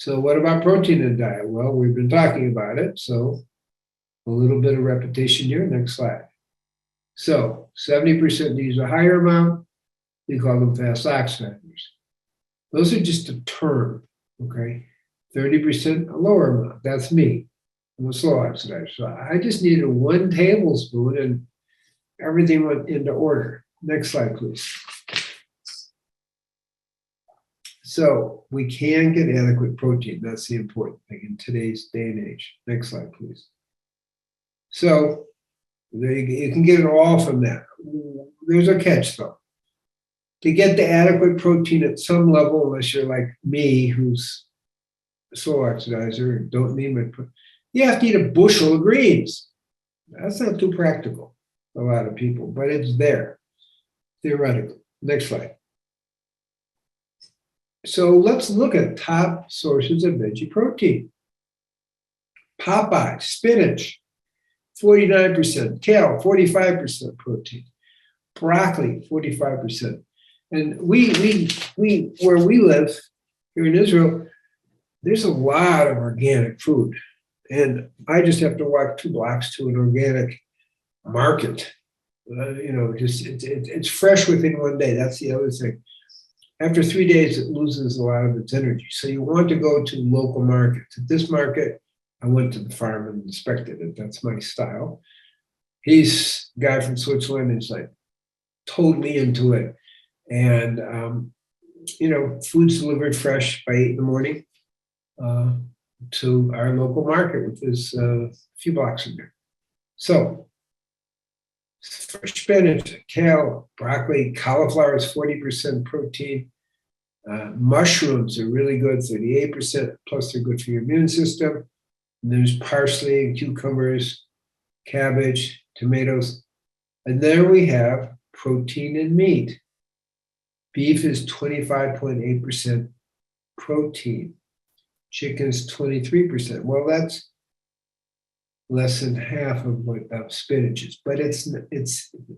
So what about protein in diet? Well, we've been talking about it, so a little bit of repetition here. Next slide. So 70% use a higher amount. We call them fast oxidizers. Those are just a term, okay? 30% a lower amount. That's me. I'm a slow oxidizer. So I just needed 1 tablespoon and everything went into order. Next slide, please. So we can get adequate protein. That's the important thing in today's day and age. Next slide, please. So you can get it all from that. There's a catch, though. To get the adequate protein at some level, unless you're like me, who's a slow oxidizer, don't need my protein, you have to eat a bushel of greens. That's not too practical for a lot of people, but it's there, theoretically. Next slide. So let's look at top sources of veggie protein. Popeye, spinach, 49%, kale, 45% protein, broccoli, 45%. And we where we live here in Israel, there's a lot of organic food. And I just have to walk 2 blocks to an organic market. It's fresh within 1 day. That's the other thing. After 3 days, it loses a lot of its energy. So you want to go to local markets. At this market, I went to the farm and inspected it. That's my style. He's a guy from Switzerland. He's like totally into it. And, food's delivered fresh by 8 in the morning to our local market, which is a few blocks from here. So fresh spinach, kale, broccoli, cauliflower is 40% protein. Mushrooms are really good, 38%, plus they're good for your immune system. And there's parsley and cucumbers, cabbage, tomatoes. And there we have protein in meat. Beef is 25.8% protein. Chicken is 23%. Well, that's less than half of what spinach is, but it's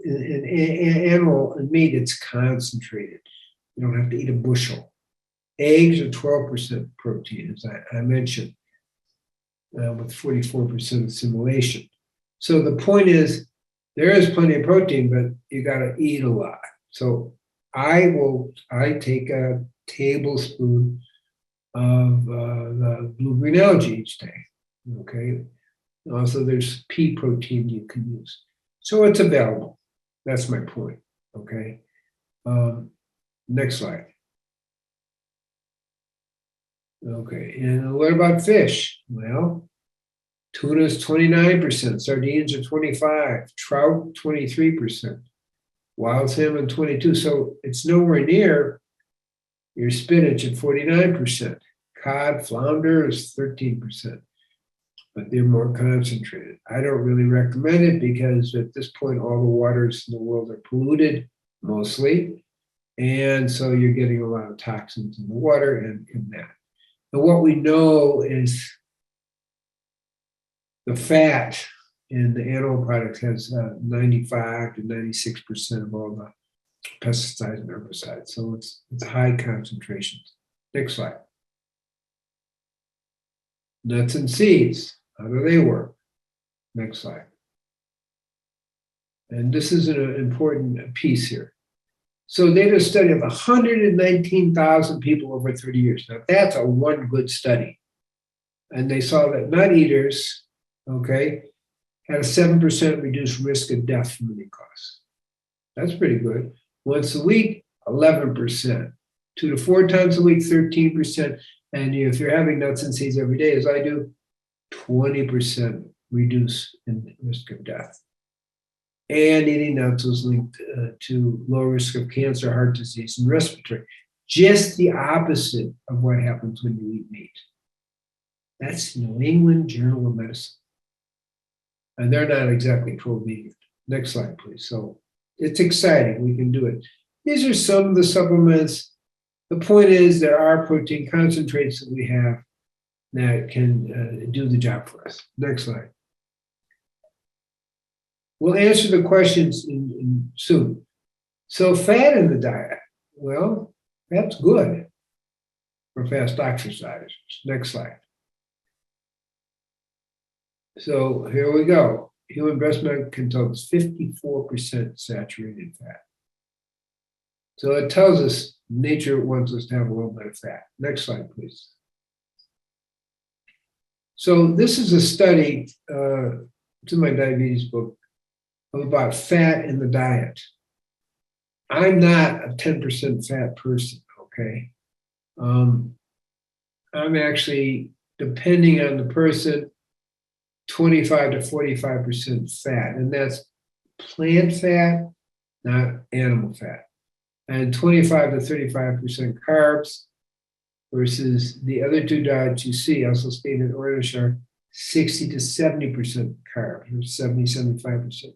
in animal and meat, it's concentrated. You don't have to eat a bushel. Eggs are 12% protein, as I mentioned, with 44% assimilation. So the point is, there is plenty of protein, but you got to eat a lot. So I take a tablespoon of the blue-green algae each day, okay? Also, there's pea protein you can use. So it's available. That's my point, okay? Next slide. Okay, and what about fish? Well, tuna is 29%, sardines are 25%, trout 23%, wild salmon 22%. So it's nowhere near your spinach at 49%. Cod, flounder is 13%, but they're more concentrated. I don't really recommend it because at this point, all the waters in the world are polluted, mostly. And so you're getting a lot of toxins in the water and in that. And what we know is the fat in the animal products has 95 to 96% of all the pesticides and herbicides. So it's high concentrations. Next slide. Nuts and seeds, how do they work? Next slide. And this is an important piece here. So they did a study of 119,000 people over 30 years. Now that's a one good study. And they saw that nut eaters, okay, had a 7% reduced risk of death from any cause. That's pretty good. Once a week, 11%. 2 to 4 times a week, 13%. And if you're having nuts and seeds every day, as I do, 20% reduce in risk of death. And eating nuts was linked to low risk of cancer, heart disease, and respiratory. Just the opposite of what happens when you eat meat. That's New England Journal of Medicine. And they're not exactly pro-vegan. Next slide, please. So it's exciting. We can do it. These are some of the supplements. The point is there are protein concentrates that we have that can do the job for us. Next slide. We'll answer the questions soon. So fat in the diet, well, that's good, or fast exercise. Next slide. So here we go. Human breast milk contains 54% saturated fat. So it tells us nature wants us to have a little bit of fat. Next slide, please. So this is a study, it's in my diabetes book, about fat in the diet. I'm not a 10% fat person, okay? I'm actually, depending on the person, 25 to 45% fat, and that's plant fat, not animal fat, and 25 to 35% carbs, versus the other two diets you see, also stated in orange, are 60 to 70% carbs, or 70, 75%.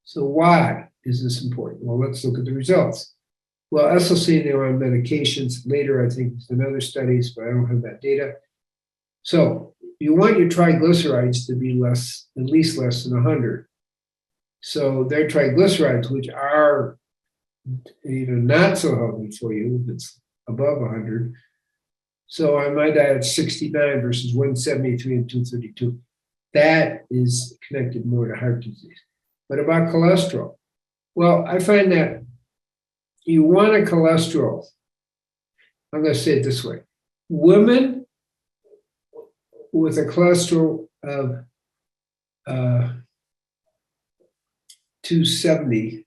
So why is this important? Well, let's look at the results. Well, SLC, they were on medications. Later, I think there's another studies, but I don't have that data. So you want your triglycerides to be less, at least less than 100. So their triglycerides, which are not so healthy for you if it's above 100. So on my diet, 69 versus 173 and 232. That is connected more to heart disease. But about cholesterol? Well, I find that you want a cholesterol. I'm going to say it this way. Women with a cholesterol of 270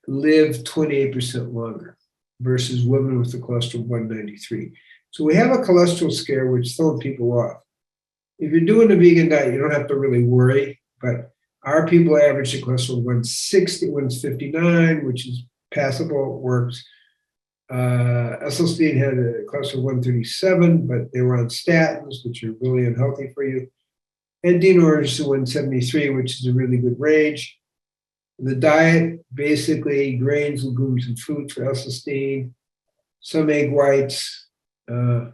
live 28% longer versus women with a cholesterol of 193. So we have a cholesterol scare which throws people off. If you're doing a vegan diet, you don't have to really worry, but our people average a cholesterol of 160, 159, which is passable, works. SLC had a cholesterol of 137, but they were on statins, which are really unhealthy for you. And Dean Orange to 173, which is a really good range. The diet, basically grains, legumes, and fruits for SLC, some egg whites. Ours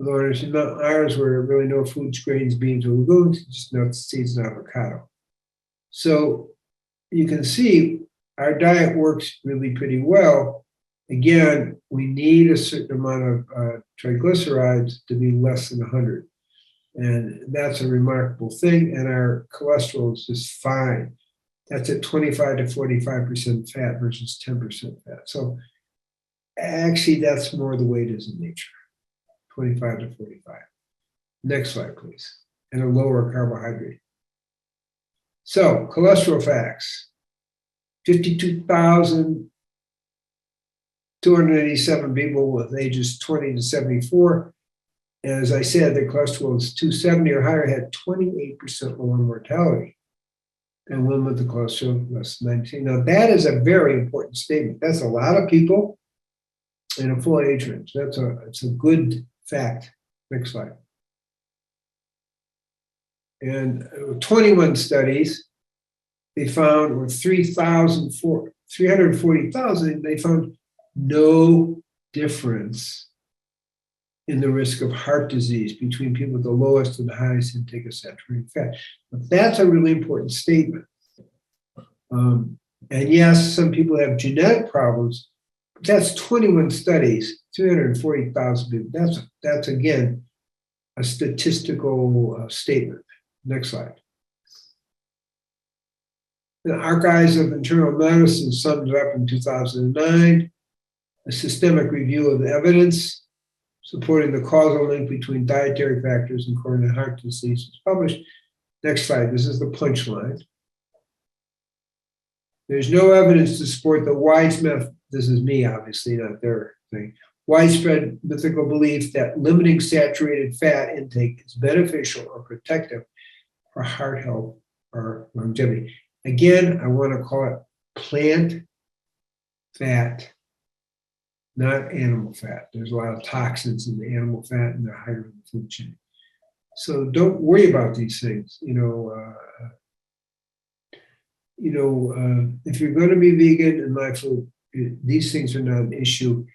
were really no fruits, grains, beans, or legumes, just nuts, seeds, and avocado. So you can see our diet works really pretty well. Again, we need a certain amount of triglycerides to be less than 100. And that's a remarkable thing. And our cholesterol is just fine. That's at 25 to 45% fat versus 10% fat. So actually, that's more the way it is in nature, 25 to 45. Next slide, please. And a lower carbohydrate. So cholesterol facts. 52,287 people with ages 20 to 74. As I said, their cholesterol is 270 or higher, had 28% lower mortality. And women with the cholesterol less than 19. Now, that is a very important statement. That's a lot of people in a full age range. It's a good fact. Next slide. And 21 studies, they found, or 340,000, they found no difference in the risk of heart disease between people with the lowest and the highest intake of saturated fat. But that's a really important statement. And yes, some people have genetic problems, but that's 21 studies, 340,000 people. That's again, a statistical statement. Next slide. The Archives of Internal Medicine summed it up in 2009, a systemic review of the evidence supporting the causal link between dietary factors and coronary heart disease was published. Next slide, this is the punchline. There's no evidence to support the widespread, this is me obviously, not their thing, widespread mythical belief that limiting saturated fat intake is beneficial or protective for heart health or longevity. Again, I want to call it plant fat, not animal fat. There's a lot of toxins in the animal fat and they're higher in the food chain. So don't worry about these things. If you're going to be vegan and live food, these things are not an issue.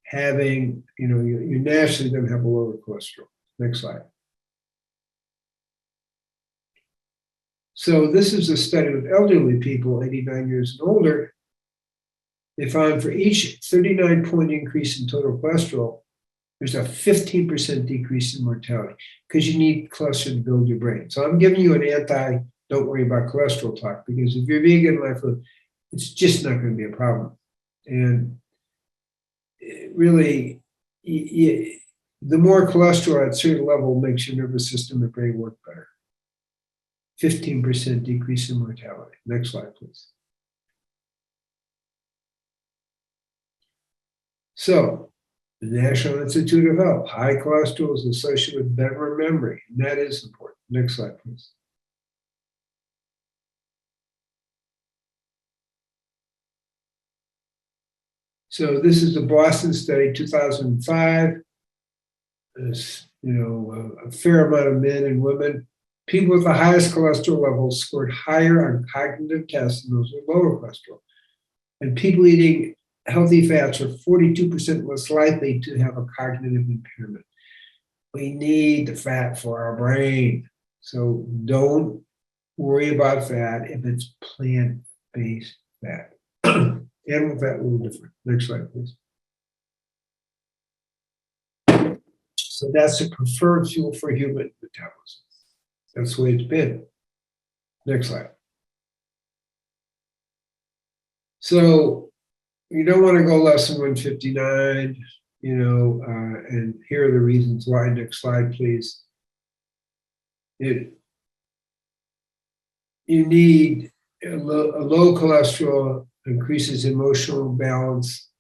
Having, you're naturally going to have a lower cholesterol. Next slide. So this is a study with elderly people, 89 years and older. They found for each 39-point increase in total cholesterol, There's a 15% decrease in mortality because you need cholesterol to build your brain. So I'm giving you an don't worry about cholesterol talk, because if you're vegan, it's just not going to be a problem. And really, the more cholesterol at a certain level makes your nervous system and brain work better. 15% decrease in mortality. Next slide, please. So, the National Institute of Health, high cholesterol is associated with better memory, and that is important. Next slide, please. So this is the Boston study, 2005. There's, a fair amount of men and women. People with the highest cholesterol levels scored higher on cognitive tests than those with lower cholesterol. And people eating healthy fats are 42% less likely to have a cognitive impairment. We need the fat for our brain. So don't worry about fat if it's plant-based fat. Animal fat, a little different. Next slide, please. So that's the preferred fuel for human metabolism. That's the way it's been. Next slide. So you don't want to go less than 159, and here are the reasons why. Next slide, please. You need a low cholesterol, increases emotional balance,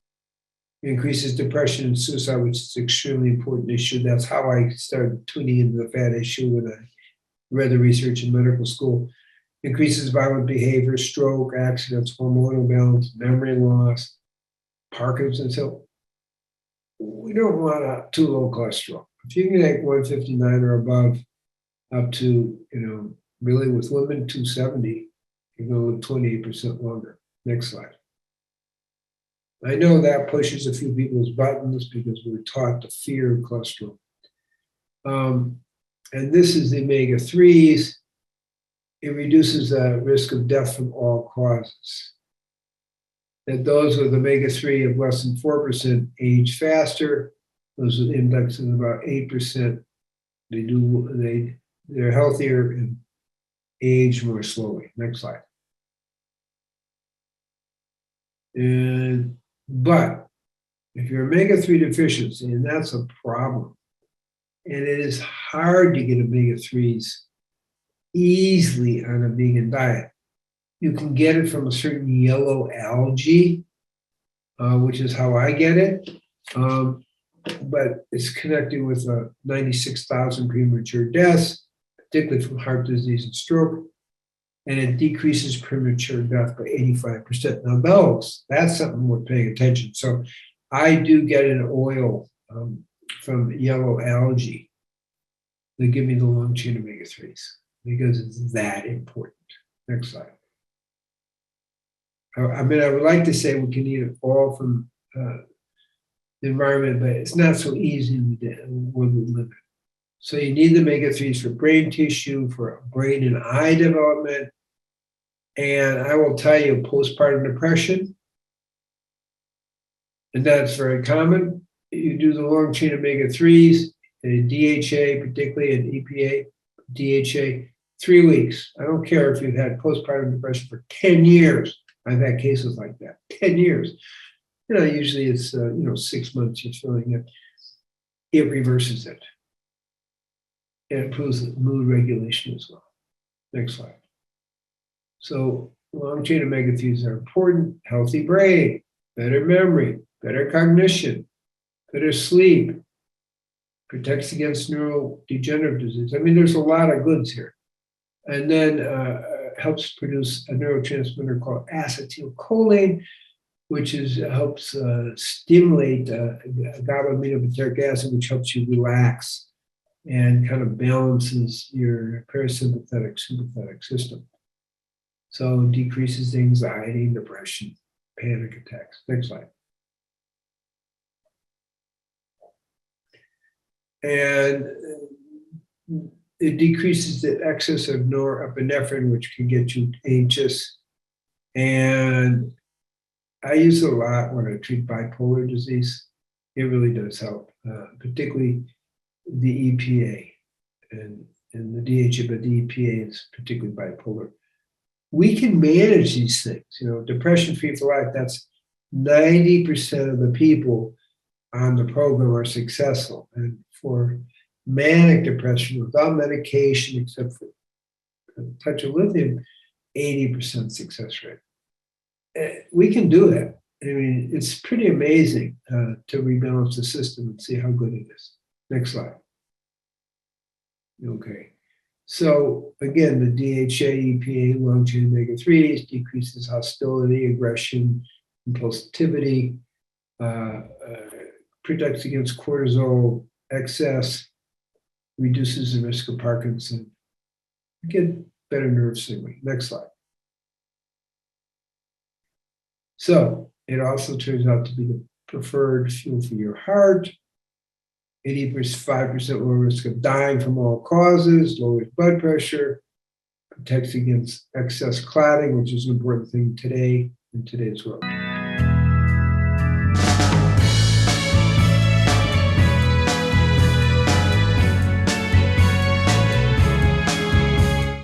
increases depression and suicide, which is an extremely important issue. That's how I started tuning into the fat issue when I read the research in medical school. Increases violent behavior, stroke, accidents, hormonal balance, memory loss, Parkinson's. So we don't want too low cholesterol. If you can take 159 or above, up to, really with women, 270, you're going to live 28% longer. Next slide. I know that pushes a few people's buttons because we're taught to fear cholesterol. And this is the omega-3s. It reduces the risk of death from all causes. And those with omega-3 of less than 4% age faster. Those with indexes of about 8%, they're healthier and age more slowly. Next slide. But if you're omega-3 deficiency, and that's a problem, and it is hard to get omega-3s easily on a vegan diet. You can get it from a certain yellow algae, which is how I get it, but it's connected with 96,000 premature deaths, particularly from heart disease and stroke, and it decreases premature death by 85%. Now that's something worth paying attention. So I do get an oil from yellow algae that give me the long chain omega-3s because it's that important. Next slide. I would like to say we can eat it all from the environment, but it's not so easy in the world we live in. So you need the omega-3s for brain tissue, for brain and eye development. And I will tell you, postpartum depression, and that's very common. You do the long chain omega-3s, and DHA, particularly an EPA, DHA, 3 weeks. I don't care if you've had postpartum depression for 10 years. I've had cases like that, 10 years. Usually it's, 6 months you're feeling it. It reverses it. It improves mood regulation as well. Next slide. So long chain omega-3s are important. Healthy brain, better memory, better cognition, better sleep, protects against neurodegenerative disease. There's a lot of goods here. And then helps produce a neurotransmitter called acetylcholine, which helps stimulate GABA-aminobutyric acid, which helps you relax and kind of balances your parasympathetic, sympathetic system. So decreases anxiety, depression, panic attacks. Next slide. And it decreases the excess of norepinephrine, which can get you anxious. And I use it a lot when I treat bipolar disease. It really does help, particularly the EPA and the DHA, but the EPA is particularly bipolar. We can manage these things. Depression Free for Life, that's 90% of the people on the program are successful. And for manic depression without medication, except for a touch of lithium, 80% success rate. We can do it. I mean, it's pretty amazing to rebalance the system and see how good it is. Next slide. Okay. So again, the DHA, EPA, long-chain omega-3s decreases hostility, aggression, impulsivity, protects against cortisol excess, reduces the risk of Parkinson. Again, better nerve signaling. Next slide. So it also turns out to be the preferred fuel for your heart. 85% lower risk of dying from all causes, lowers blood pressure, protects against excess clotting, which is an important thing today in today's world.